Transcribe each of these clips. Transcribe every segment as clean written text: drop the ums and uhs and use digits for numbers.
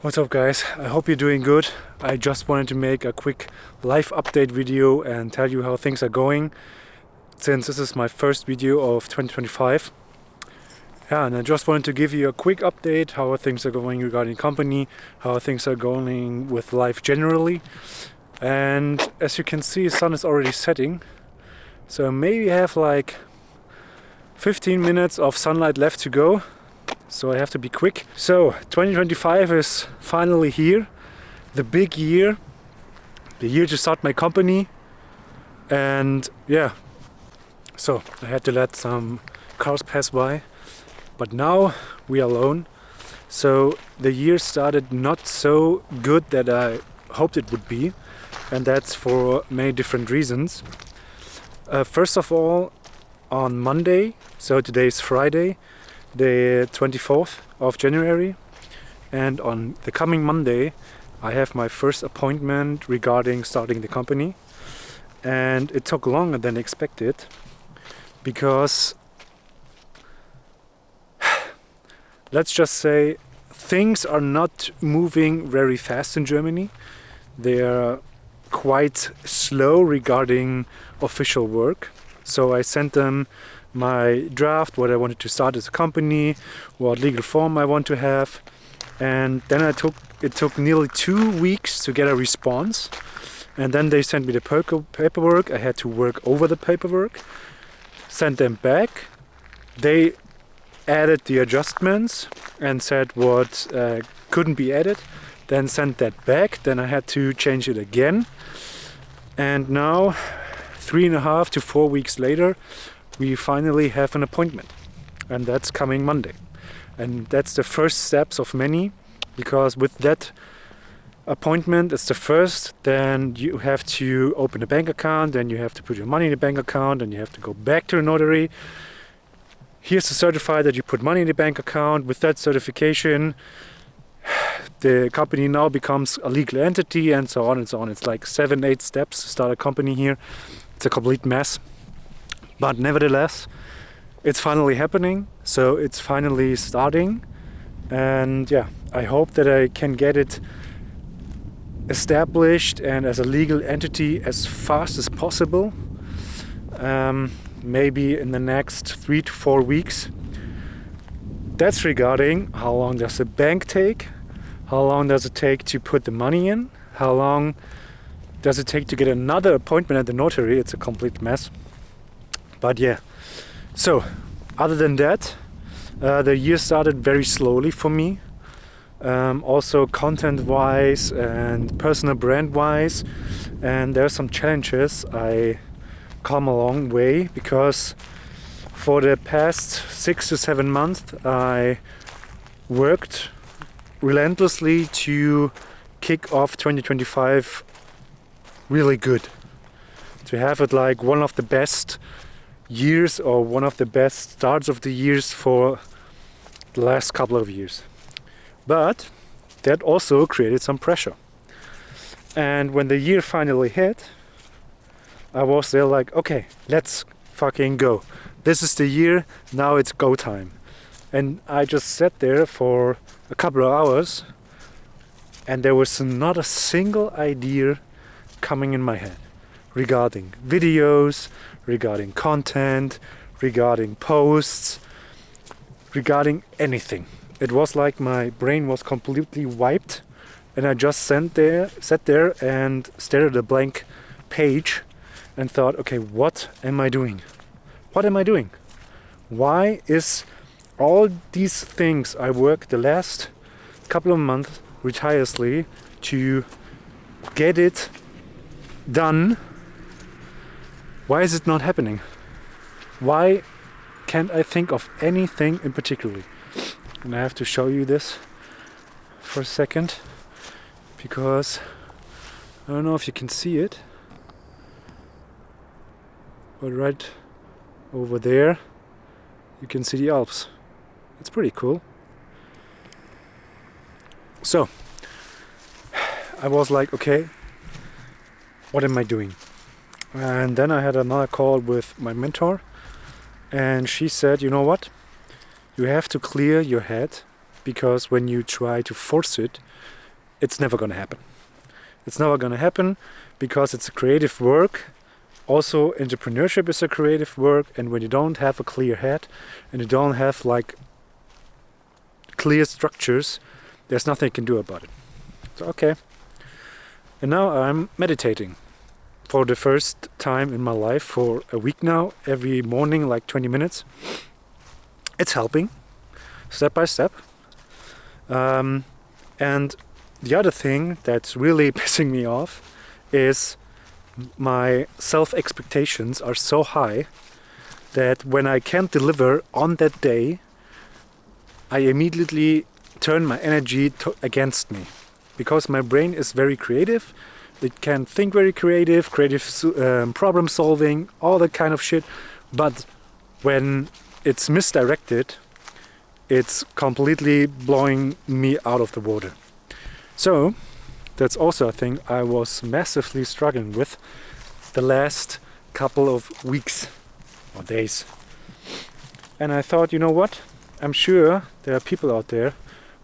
What's up guys, I hope you're doing good. I just wanted to make a quick life update video and tell you how things are going, since this is my first video of 2025. And I just wanted to give you a quick update how things are going regarding company, how things are going with life generally. And as you can see, the sun is already setting, so maybe I have like 15 minutes of sunlight left to go. So I have to be quick. So 2025 is finally here, the big year, the year to start my company. And yeah, so I had to let some cars pass by, but now we are alone. So the year started not so good that I hoped it would be, and that's for many different reasons. First of all, on Monday, so today is Friday, the 24th of January, and on the coming Monday I have my first appointment regarding starting the company. And it took longer than expected because let's just say things are not moving very fast in Germany. They're quite slow regarding official work. So I sent them my draft, what I wanted to start as a company, what legal form I want to have, and then it took nearly 2 weeks to get a response. And then they sent me the paperwork. I had to work over the paperwork, sent them back. They added the adjustments and said what couldn't be added, then sent that back. Then I had to change it again, and now 3.5 to 4 weeks later we finally have an appointment, and that's coming Monday. And that's the first steps of many, because with that appointment, it's the first, then you have to open a bank account, then you have to put your money in the bank account, and you have to go back to the notary. Here's to certify that you put money in the bank account. With that certification, the company now becomes a legal entity, and so on and so on. It's like 7-8 steps to start a company here. It's a complete mess. But nevertheless, it's finally happening, so it's finally starting. And yeah, I hope that I can get it established and as a legal entity as fast as possible. Maybe in the next 3 to 4 weeks. That's regarding how long does the bank take, how long does it take to put the money in, how long does it take to get another appointment at the notary. It's a complete mess. But yeah, so other than that, the year started very slowly for me. Also content-wise and personal brand-wise, and there are some challenges. I come a long way because for the past 6 to 7 months I worked relentlessly to kick off 2025 really good, to have it like one of the best years or one of the best starts of the years for the last couple of years. But that also created some pressure. And when the year finally hit, I was there like, okay, let's fucking go. This is the year, now it's go time. And I just sat there for a couple of hours and there was not a single idea coming in my head regarding videos, regarding content, regarding posts, regarding anything. It was like my brain was completely wiped, and I just sat there and stared at a blank page and thought, okay, what am I doing? What am I doing? Why is all these things I worked the last couple of months tirelessly to get it done, why is it not happening? Why can't I think of anything in particular? And I have to show you this for a second, because I don't know if you can see it, but right over there you can see the Alps. It's pretty cool. So I was like, okay, what am I doing? And then I had another call with my mentor, and she said, you know what? You have to clear your head because when you try to force it, it's never going to happen. It's never going to happen because it's a creative work. Also, entrepreneurship is a creative work, and when you don't have a clear head and you don't have like clear structures, there's nothing you can do about it. So okay. And now I'm meditating for the first time in my life for a week now, every morning, like 20 minutes. It's helping, step by step. And the other thing that's really pissing me off is my self-expectations are so high that when I can't deliver on that day, I immediately turn my energy against me. Because my brain is very creative, it can think very creative problem solving, all that kind of shit. But when it's misdirected, it's completely blowing me out of the water. So that's also a thing I was massively struggling with the last couple of weeks or days. And I thought, you know what? I'm sure there are people out there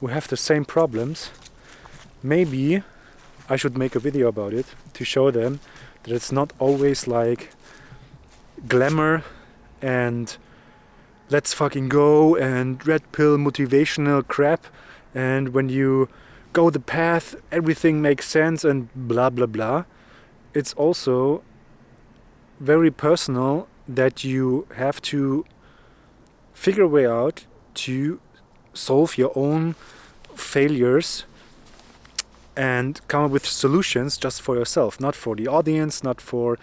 who have the same problems. Maybe I should make a video about it to show them that it's not always like glamour and let's fucking go and red pill motivational crap, and when you go the path everything makes sense and blah blah blah. It's also very personal that you have to figure a way out to solve your own failures and come up with solutions just for yourself, not for the audience, not for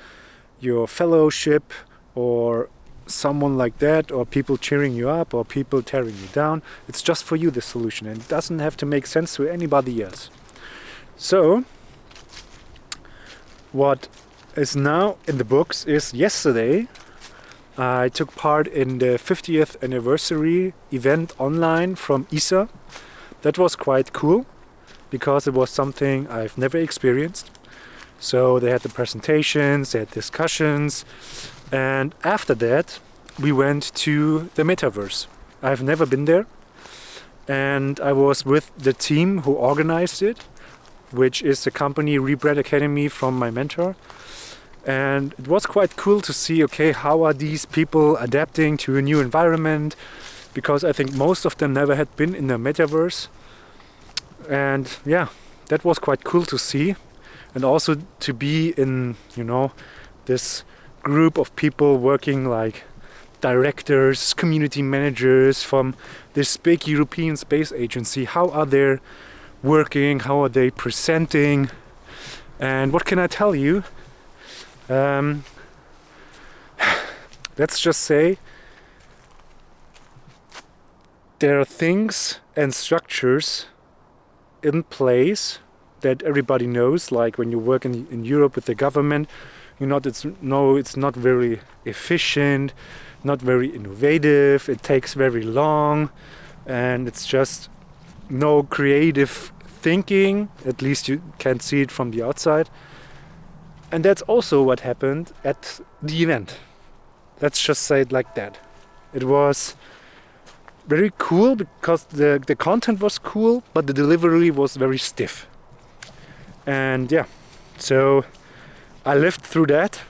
your fellowship or someone like that, or people cheering you up or people tearing you down. It's just for you, the solution, and it doesn't have to make sense to anybody else. So what is now in the books is yesterday I took part in the 50th anniversary event online from ISA. That was quite cool because it was something I've never experienced. So they had the presentations, they had discussions, and after that we went to the metaverse. I've never been there, and I was with the team who organized it, which is the company Rebrand Academy from my mentor. And it was quite cool to see, okay, how are these people adapting to a new environment, because I think most of them never had been in the metaverse. And yeah, that was quite cool to see, and also to be in, this group of people working like directors, community managers from this big European space agency. How are they working? How are they presenting? And what can I tell you? Let's just say there are things and structures in place that everybody knows, like when you work in Europe with the government, it's not very efficient, not very innovative, it takes very long, and it's just no creative thinking, at least you can see it from the outside. And that's also what happened at the event. Let's just say it like that. It was very cool because the content was cool, but the delivery was very stiff. And yeah, so I lived through that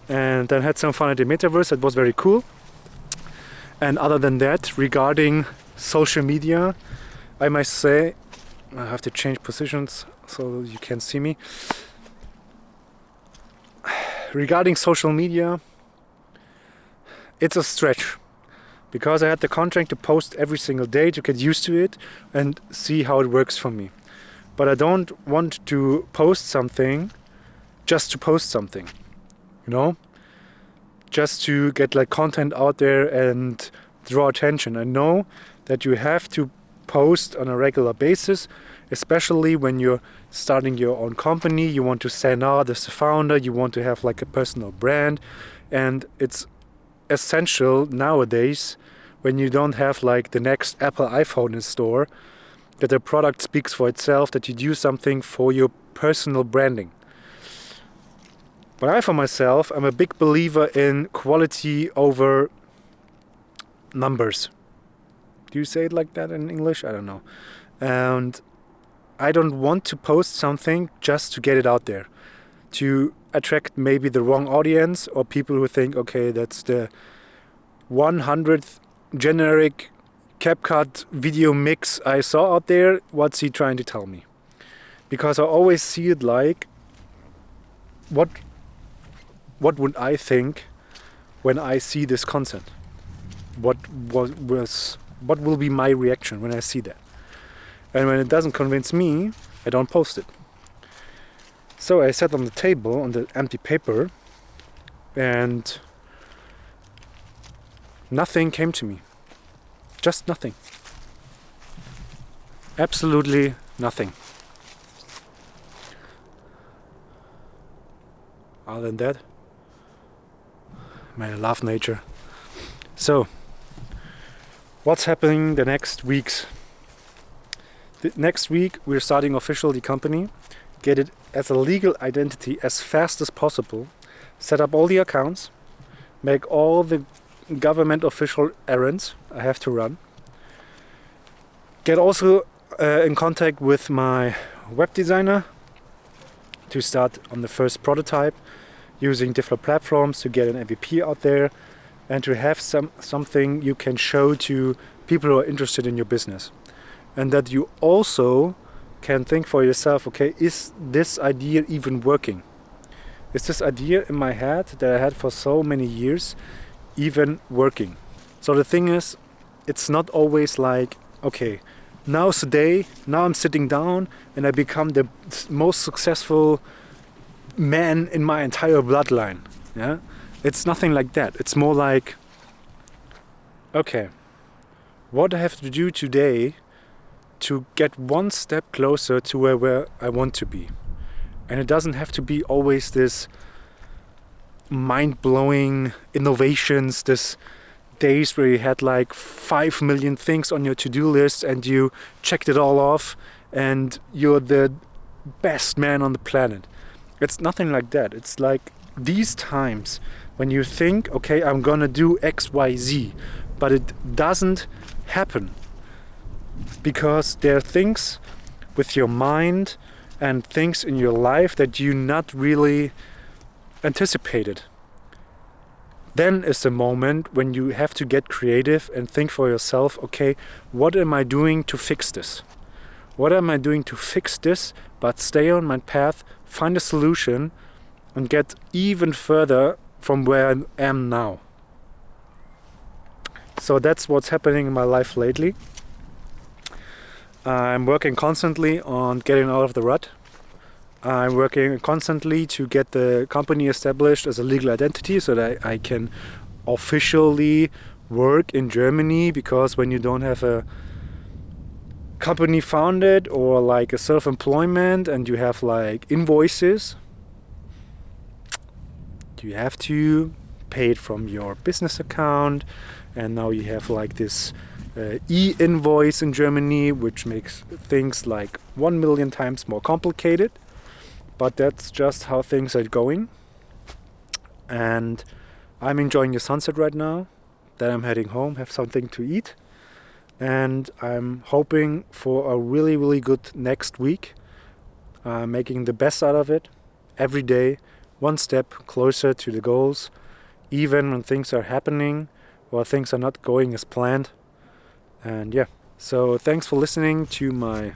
and then had some fun at the metaverse. It was very cool. And other than that, regarding social media, I must say, I have to change positions so you can see me. Regarding social media, it's a stretch because I had the contract to post every single day to get used to it and see how it works for me. But I don't want to post something just to post something, just to get like content out there and draw attention. I know that you have to post on a regular basis, especially when you're starting your own company. You want to stand out as a founder, you want to have like a personal brand, and it's essential nowadays when you don't have like the next Apple iPhone in store, that the product speaks for itself, that you do something for your personal branding. But I, for myself, I'm a big believer in quality over numbers. Do you say it like that in English? I don't know. And I don't want to post something just to get it out there, to attract maybe the wrong audience or people who think, okay, that's the 100th generic CapCut video mix I saw out there. What's he trying to tell me? Because I always see it like, what would I think when I see this content? What will be my reaction when I see that? And when it doesn't convince me, I don't post it. So I sat on the table on the empty paper and nothing came to me. Just nothing. Absolutely nothing. Other than that, man, I love nature. So, what's happening the next weeks? The next week we're starting officially the company, get it as a legal identity as fast as possible, set up all the accounts, make all the government official errands I have to run, get also in contact with my web designer to start on the first prototype, using different platforms to get an MVP out there and to have something you can show to people who are interested in your business. And that you also can think for yourself, okay, is this idea even working? Is this idea in my head that I had for so many years even working? So the thing is, it's not always like, okay, now's the day, now I'm sitting down and I become the most successful man in my entire bloodline. Yeah, it's nothing like that. It's more like, okay, what I have to do today to get one step closer to where I want to be. And it doesn't have to be always this mind-blowing innovations, this days where you had like 5 million things on your to-do list and you checked it all off and you're the best man on the planet. It's nothing like that. It's like these times when you think, okay, I'm gonna do X, Y, Z, but it doesn't happen. Because there are things with your mind and things in your life that you not really anticipated. Then is the moment when you have to get creative and think for yourself, okay, what am I doing to fix this? What am I doing to fix this, but stay on my path, find a solution and get even further from where I am now. So that's what's happening in my life lately. I'm working constantly on getting out of the rut. I'm working constantly to get the company established as a legal identity so that I can officially work in Germany, because when you don't have a company founded or like a self-employment and you have like invoices, you have to pay it from your business account, and now you have like this e-invoice in Germany, which makes things like 1 million times more complicated. But that's just how things are going. And I'm enjoying the sunset right now. Then I'm heading home, have something to eat. And I'm hoping for a really, really good next week. Making the best out of it. Every day, one step closer to the goals. Even when things are happening or things are not going as planned. And yeah, so thanks for listening to my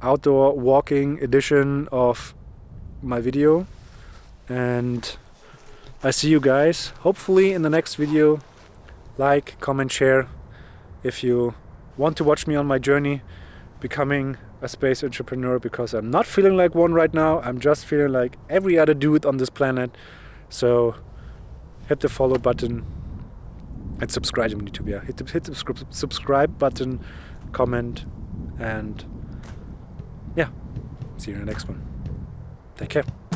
outdoor walking edition of my video, and I see you guys hopefully in the next video. Like, comment, share if you want to watch me on my journey becoming a space entrepreneur, because I'm not feeling like one right now. I'm just feeling like every other dude on this planet. So hit the follow button and subscribe on YouTube. Yeah, hit the subscribe button, comment, and yeah, see you in the next one. Take care.